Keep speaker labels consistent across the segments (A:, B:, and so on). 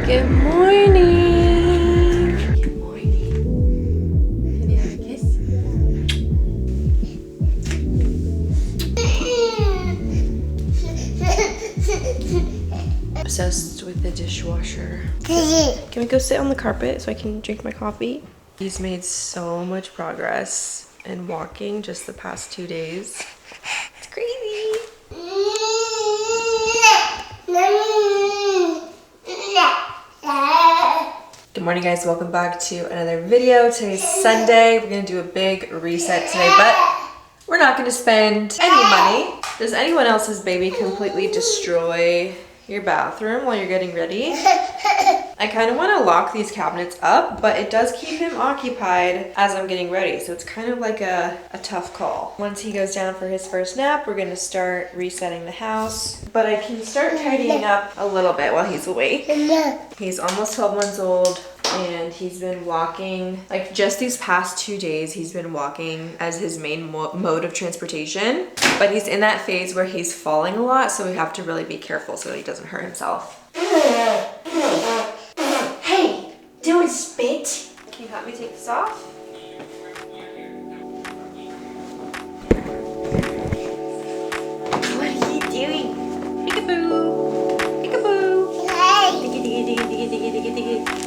A: Good morning. Good morning. Can you have a kiss? Obsessed with the dishwasher. Can we go sit on the carpet so I can drink my coffee? He's made so much progress in walking just the past 2 days. It's crazy. Good morning, guys. Welcome back to another video. Today's Sunday. We're gonna do a big reset today, but we're not gonna spend any money. Does anyone else's baby completely destroy your bathroom while you're getting ready? I kind of want to lock these cabinets up, but it does keep him occupied as I'm getting ready, so it's kind of like a tough call. Once he goes down for his first nap, we're going to start resetting the house, but I can start tidying up a little bit while he's awake. He's almost 12 months old, and he's been walking, like just these past 2 days, he's been walking as his main mode of transportation, but he's in that phase where he's falling a lot, so we have to really be careful so that he doesn't hurt himself. Hey, don't spit. Can you help me take this off? What are you doing? Peekaboo. Peekaboo. Diggy, diggy, diggy, diggy, diggy, diggy, diggy.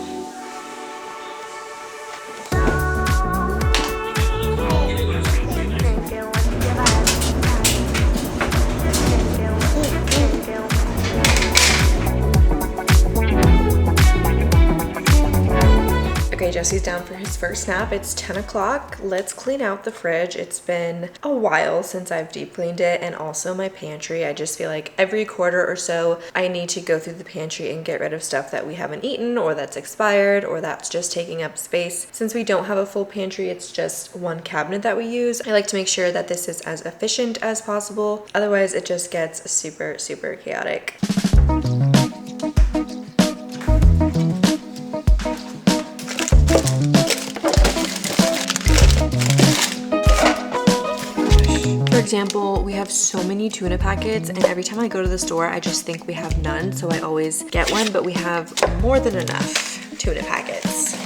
A: Okay, Jesse's down for his first nap. It's 10 o'clock. Let's clean out the fridge. It's been a while since I've deep cleaned it, and also my pantry. I just feel like every quarter or so, I need to go through the pantry and get rid of stuff that we haven't eaten or that's expired or that's just taking up space. Since we don't have a full pantry, it's just one cabinet that we use. I like to make sure that this is as efficient as possible. Otherwise, it just gets super, super chaotic. For example, we have so many tuna packets, and every time I go to the store, I just think we have none, so I always get one, but we have more than enough tuna packets.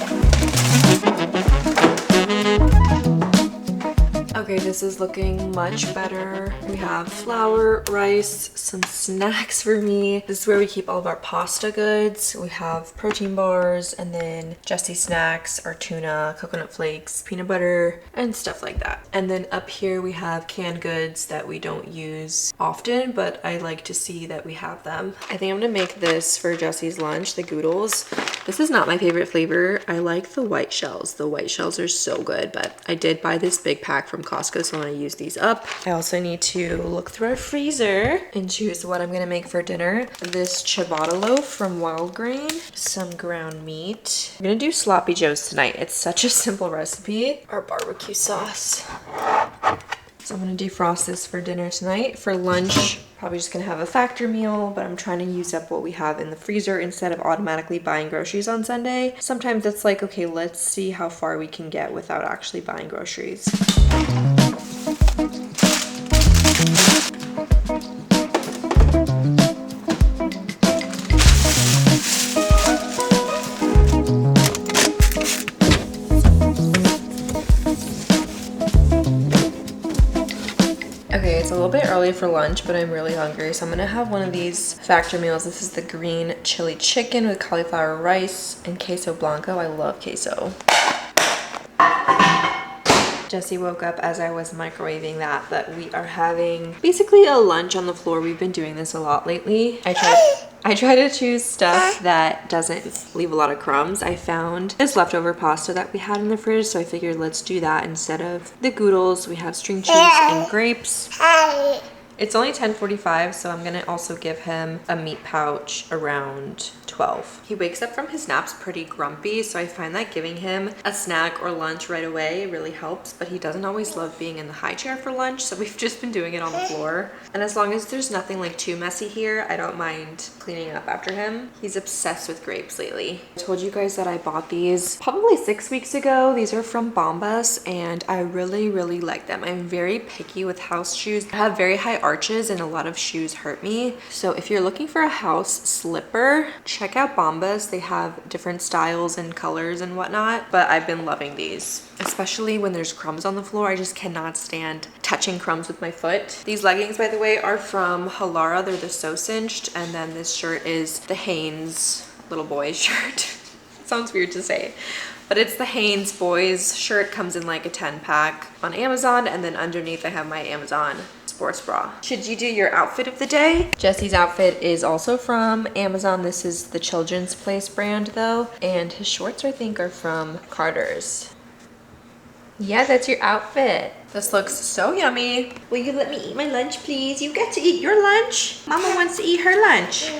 A: Okay, this is looking much better. We have flour, rice, some snacks for me. This is where we keep all of our pasta goods. We have protein bars, and then Jesse snacks, our tuna, coconut flakes, peanut butter, and stuff like that. And then up here we have canned goods that we don't use often, but I like to see that we have them. I think I'm gonna make this for Jesse's lunch, the Goodles. This is not my favorite flavor. I like the white shells. The white shells are so good, but I did buy this big pack from Costco, so I want to use these up. I also need to look through our freezer and choose what I'm gonna make for dinner. This ciabatta loaf from Wild Grain, some ground meat. I'm gonna do sloppy joes tonight. It's such a simple recipe. Our barbecue sauce. So I'm gonna defrost this for dinner tonight. For lunch, probably just gonna have a factor meal, but I'm trying to use up what we have in the freezer instead of automatically buying groceries on Sunday. Sometimes it's like, okay, let's see how far we can get without actually buying groceries. Okay, it's a little bit early for lunch, but I'm really hungry, so I'm gonna have one of these factor meals. This is the green chili chicken with cauliflower rice and queso blanco. I love queso. Jesse woke up as I was microwaving that, but we are having basically a lunch on the floor. We've been doing this a lot lately. I try to choose stuff that doesn't leave a lot of crumbs. I found this leftover pasta that we had in the fridge, so I figured let's do that instead of the Goodles. We have string cheese and grapes. It's only 10:45, so I'm gonna also give him a meat pouch around 12. He wakes up from his naps pretty grumpy, so I find that giving him a snack or lunch right away really helps, but he doesn't always love being in the high chair for lunch, so we've just been doing it on the floor. And as long as there's nothing like too messy here, I don't mind cleaning up after him. He's obsessed with grapes lately. I told you guys that I bought these probably 6 weeks ago. These are from Bombas, and I really, really like them. I'm very picky with house shoes. I have very high arches and a lot of shoes hurt me. So if you're looking for a house slipper, check check out Bombas. They have different styles and colors and whatnot, but I've been loving these, especially when there's crumbs on the floor. I just cannot stand touching crumbs with my foot. These leggings, by the way, are from Halara. They're the So Cinched, and then this shirt is the Hanes little boys shirt. Sounds weird to say, but it's the Hanes boys shirt. Comes in like a 10-pack on Amazon, and then underneath I have my Amazon sports bra. Should you do your outfit of the day? Jesse's outfit is also from Amazon. This is the Children's Place brand though, and his shorts I think are from Carter's. Yeah, that's your outfit. This looks so yummy. Will you let me eat my lunch, please? You get to eat your lunch. Mama wants to eat her lunch.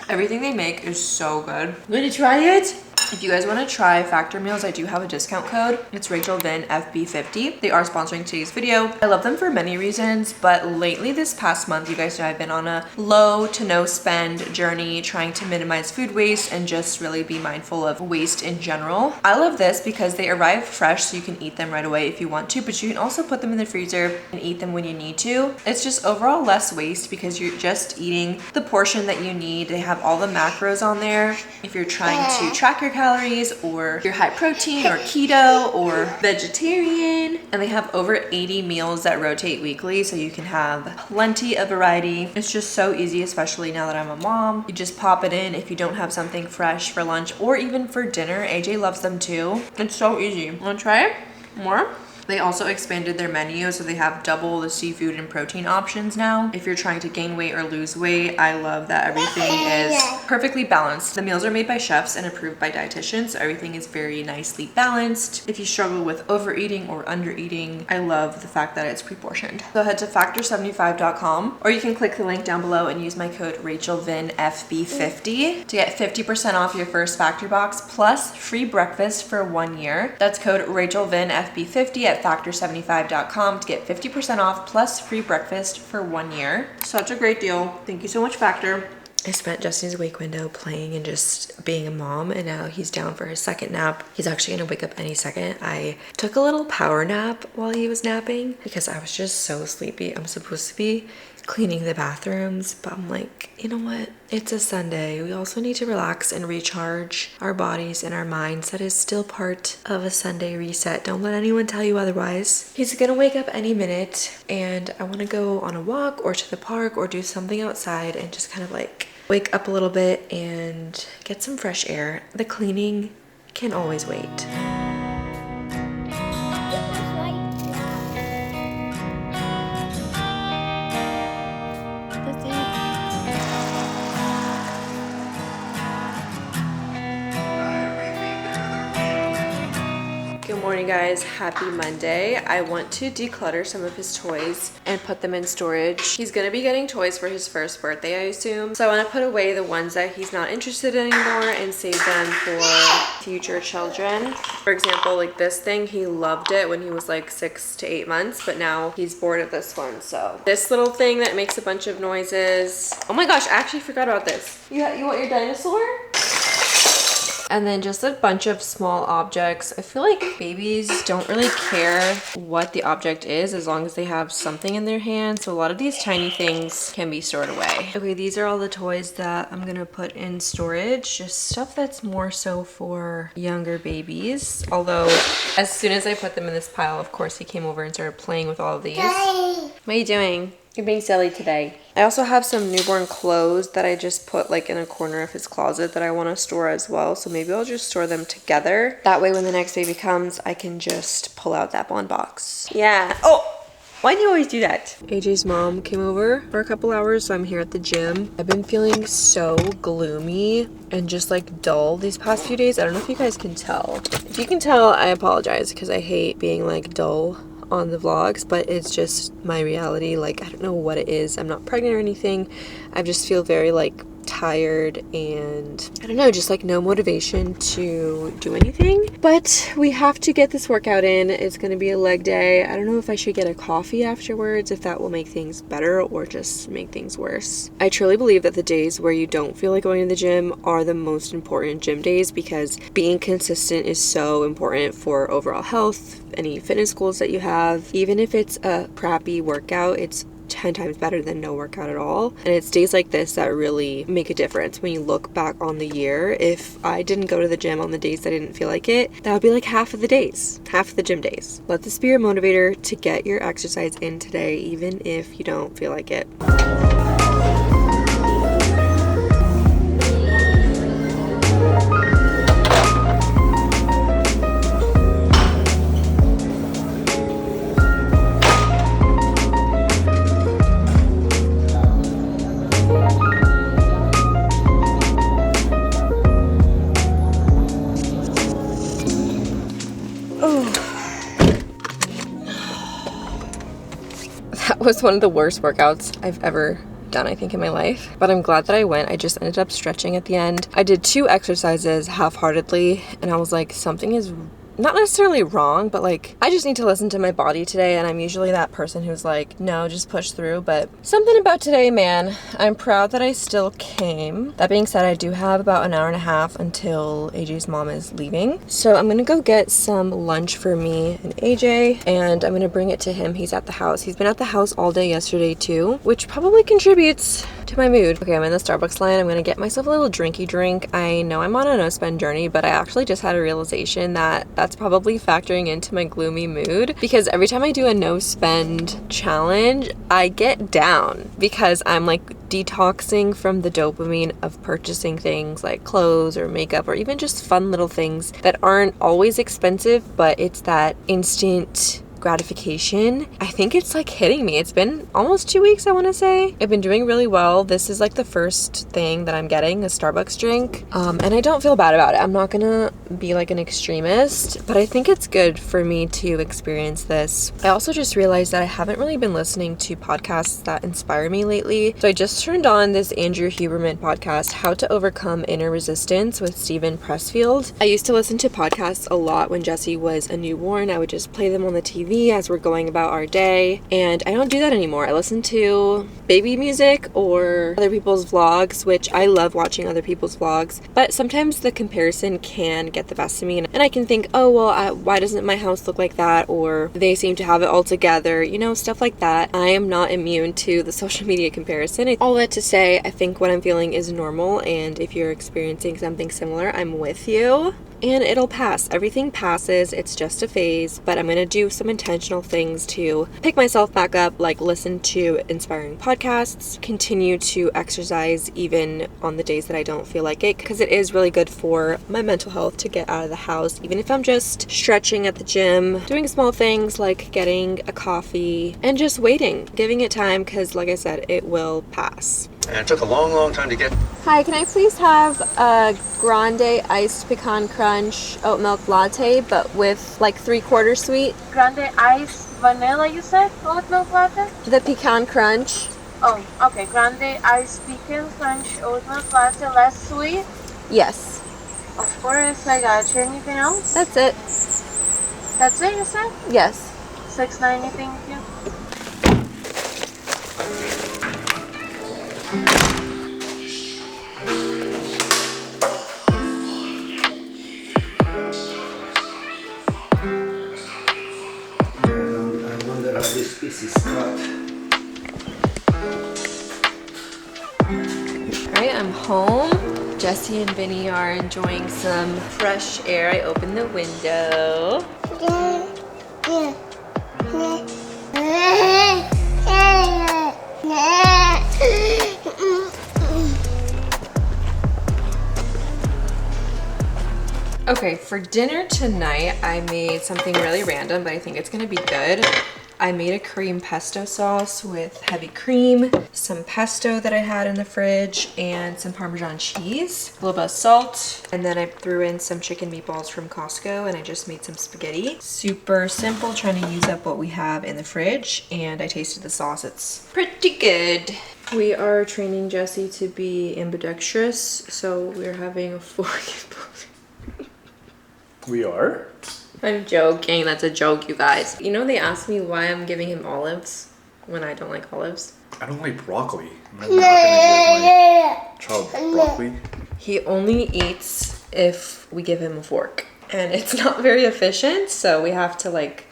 A: Everything they make is so good. You want to try it? If you guys want to try Factor meals, I do have a discount code. It's Rachel Vin FB50. They are sponsoring today's video. I love them for many reasons, but lately this past month, you guys know I've been on a low to no spend journey trying to minimize food waste and just really be mindful of waste in general. I love this because they arrive fresh, so you can eat them right away if you want to, but you can also put them in the freezer and eat them when you need to. It's just overall less waste because you're just eating the portion that you need. They have all the macros on there if you're trying to track your calories, or you're high protein or keto or vegetarian. And they have over 80 meals that rotate weekly, so you can have plenty of variety. It's just so easy, especially now that I'm a mom. You just pop it in if you don't have something fresh for lunch or even for dinner. AJ loves them too. It's so easy. Want to try it? More? They also expanded their menu, so they have double the seafood and protein options now. If you're trying to gain weight or lose weight, I love that everything is perfectly balanced. The meals are made by chefs and approved by dietitians, so everything is very nicely balanced. If you struggle with overeating or undereating, I love the fact that it's pre-portioned. So head to factor75.com, or you can click the link down below and use my code RachelVinFB50 to get 50% off your first Factor box plus free breakfast for 1 year. That's code RachelVinFB50 at factor75.com to get 50% off plus free breakfast for 1 year. Such a great deal. Thank you so much, Factor. I spent Justin's wake window playing and just being a mom, and now he's down for his second nap. He's actually gonna wake up any second. I took a little power nap while he was napping because I was just so sleepy. I'm supposed to be cleaning the bathrooms, but I'm like, you know what? It's a Sunday. We also need to relax and recharge our bodies and our minds. That is still part of a Sunday reset. Don't let anyone tell you otherwise. He's gonna wake up any minute, and I wanna go on a walk or to the park or do something outside and just kind of like wake up a little bit and get some fresh air. The cleaning can always wait. Good morning, guys. Happy Monday. I want to declutter some of his toys and put them in storage. He's gonna be getting toys for his first birthday, I assume. So I want to put away the ones that he's not interested in anymore and save them for future children. For example, like this thing, he loved it when he was like 6 to 8 months, but now he's bored of this one. So this little thing that makes a bunch of noises. Oh my gosh, I actually forgot about this. You want your dinosaur? And then just a bunch of small objects. I feel like babies don't really care what the object is as long as they have something in their hand. So a lot of these tiny things can be stored away. Okay, these are all the toys that I'm gonna put in storage. Just stuff that's more so for younger babies. Although as soon as I put them in this pile, of course, he came over and started playing with all of these. What are you doing? You're being silly today. I also have some newborn clothes that I just put like in a corner of his closet that I want to store as well. So maybe I'll just store them together. That way when the next baby comes, I can just pull out that bond box. Yeah. Oh! Why do you always do that? AJ's mom came over for a couple hours, so I'm here at the gym. I've been feeling so gloomy and just like dull these past few days. I don't know if you guys can tell. If you can tell, I apologize because I hate being like dull on the vlogs, but it's just my reality. Like, I don't know what it is. I'm not pregnant or anything. I just feel very like tired and I don't know, just like no motivation to do anything. But we have to get this workout in. It's gonna be a leg day. I don't know if I should get a coffee afterwards, if that will make things better or just make things worse. I truly believe that the days where you don't feel like going to the gym are the most important gym days because being consistent is so important for overall health, any fitness goals that you have. Even if it's a crappy workout, it's 10 times better than no workout at all. And it's days like this that really make a difference when you look back on the year. If I didn't go to the gym on the days I didn't feel like it, that would be like half of the days, half of the gym days. Let this be your motivator to get your exercise in today, even if you don't feel like it. That was one of the worst workouts I've ever done, I think, in my life, but I'm glad that I went. I just ended up stretching at the end. I did 2 exercises half-heartedly, and I was like, something is not necessarily wrong, but like, I just need to listen to my body today. And I'm usually that person who's like, no, just push through. But something about today, man, I'm proud that I still came. That being said, I do have about an hour and a half until AJ's mom is leaving. So I'm gonna go get some lunch for me and AJ, and I'm gonna bring it to him. He's at the house. He's been at the house all day yesterday too, which probably contributes to my mood. Okay, I'm in the Starbucks line. I'm gonna get myself a little drinky drink. I know I'm on a no spend journey, but I actually just had a realization that that's probably factoring into my gloomy mood, because every time I do a no spend challenge, I get down because I'm like detoxing from the dopamine of purchasing things like clothes or makeup or even just fun little things that aren't always expensive, but it's that instant gratification. I think it's like hitting me. It's been almost 2 weeks, I want to say. I've been doing really well. This is like the first thing that I'm getting, a Starbucks drink. And I don't feel bad about it. I'm not gonna be like an extremist, but I think it's good for me to experience this. I also just realized that I haven't really been listening to podcasts that inspire me lately. So I just turned on this Andrew Huberman podcast, How to Overcome Inner Resistance with Stephen Pressfield. I used to listen to podcasts a lot when Jesse was a newborn. I would just play them on the TV as we're going about our day, and I don't do that anymore. I listen to baby music or other people's vlogs, which I love watching other people's vlogs, but sometimes the comparison can get the best of me, and I can think, oh well, why doesn't my house look like that, or they seem to have it all together, you know, stuff like that. I am not immune to the social media comparison. All that to say, I think what I'm feeling is normal, and if you're experiencing something similar, I'm with you. And it'll pass. Everything passes. It's just a phase, but I'm gonna do some intentional things to pick myself back up, like listen to inspiring podcasts, continue to exercise even on the days that I don't feel like it, because it is really good for my mental health to get out of the house, even if I'm just stretching at the gym, doing small things like getting a coffee and just waiting, giving it time, because like I said, it will pass.
B: And it took a long time to get.
A: Hi, can I please have a grande iced pecan crunch oat milk latte, but with like 3/4 sweet?
C: Grande iced vanilla, you said? Oat milk latte?
A: The pecan crunch.
C: Oh, okay. Grande iced pecan crunch oat milk latte, less sweet?
A: Yes.
C: Of course, I got you. Anything else?
A: That's it.
C: That's it, you said?
A: Yes.
C: $6.90, thank you.
B: I wonder how this piece is cut.
A: Alright, I'm home. Jesse and Vinny are enjoying some fresh air. I opened the window. Okay, for dinner tonight, I made something really random, but I think it's gonna be good. I made a cream pesto sauce with heavy cream, some pesto that I had in the fridge, and some Parmesan cheese, a little bit of salt, and then I threw in some chicken meatballs from Costco, and I just made some spaghetti. Super simple, trying to use up what we have in the fridge, and I tasted the sauce. It's pretty good. We are training Jesse to be ambidextrous, so we're having a fork and spoon.
D: We are?
A: I'm joking. That's a joke, you guys. You know, they asked me why I'm giving him olives when I don't like olives.
D: I don't like broccoli. I'm not gonna give my child broccoli.
A: He only eats if we give him a fork. And it's not very efficient, so we have to like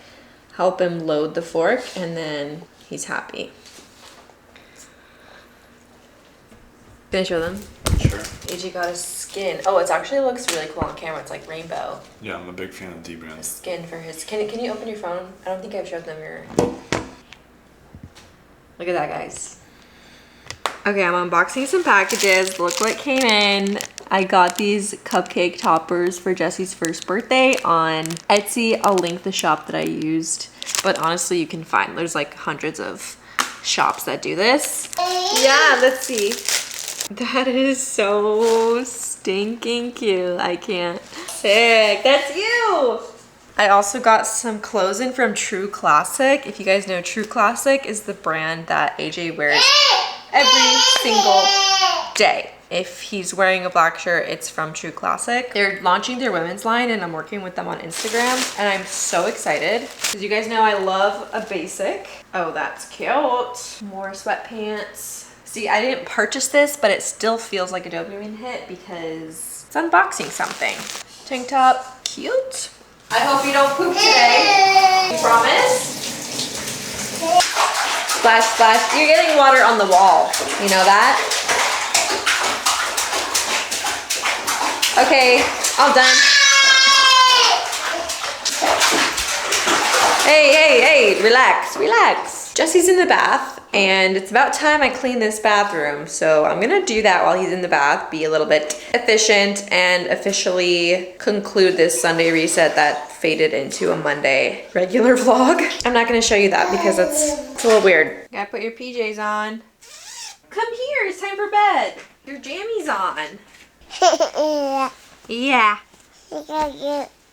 A: help him load the fork and then he's happy. Can I show them?
D: Sure.
A: AJ got a skin. Oh, it actually looks really cool on camera. It's like rainbow.
D: Yeah, I'm a big fan of D
A: A
D: brands.
A: skin for his. Can you open your phone? I don't think I've showed them your. Look at that, guys. Okay, I'm unboxing some packages. Look what came in. I got these cupcake toppers for Jesse's first birthday on Etsy. I'll link the shop that I used. But honestly, you can find, there's like hundreds of shops that do this. Yeah, let's see. That is so stinking cute. I can't. Sick. That's you. I also got some clothes in from True Classic. If you guys know, True Classic is the brand that AJ wears every single day. If he's wearing a black shirt, it's from True Classic. They're launching their women's line and I'm working with them on Instagram and I'm so excited because you guys know I love a basic. Oh, that's cute. More sweatpants. See, I didn't purchase this, but it still feels like a dopamine hit because it's unboxing something. Tank top, cute. I hope you don't poop today. You promise? Splash, splash. You're getting water on the wall. You know that? Okay, all done. Hey, relax, relax. Jesse's in the bath and it's about time I clean this bathroom. So I'm gonna do that while he's in the bath, be a little bit efficient and officially conclude this Sunday reset that faded into a Monday regular vlog. I'm not gonna show you that because it's a little weird. Gotta put your PJs on. Come here, it's time for bed. Your jammies on. Yeah.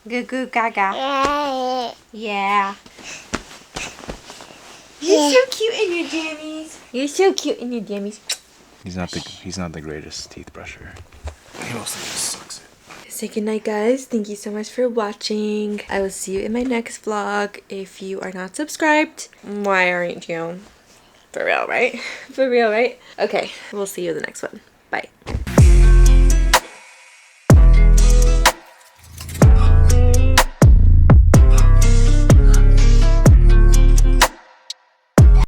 A: Goo goo gaga. Yeah. You're so cute in your jammies. You're so cute in your jammies.
D: He's not the greatest teeth brusher. He mostly just sucks it.
A: Say goodnight, guys. Thank you so much for watching. I will see you in my next vlog. If you are not subscribed, why aren't you? For real, right? For real, right? Okay, we'll see you in the next one. Bye.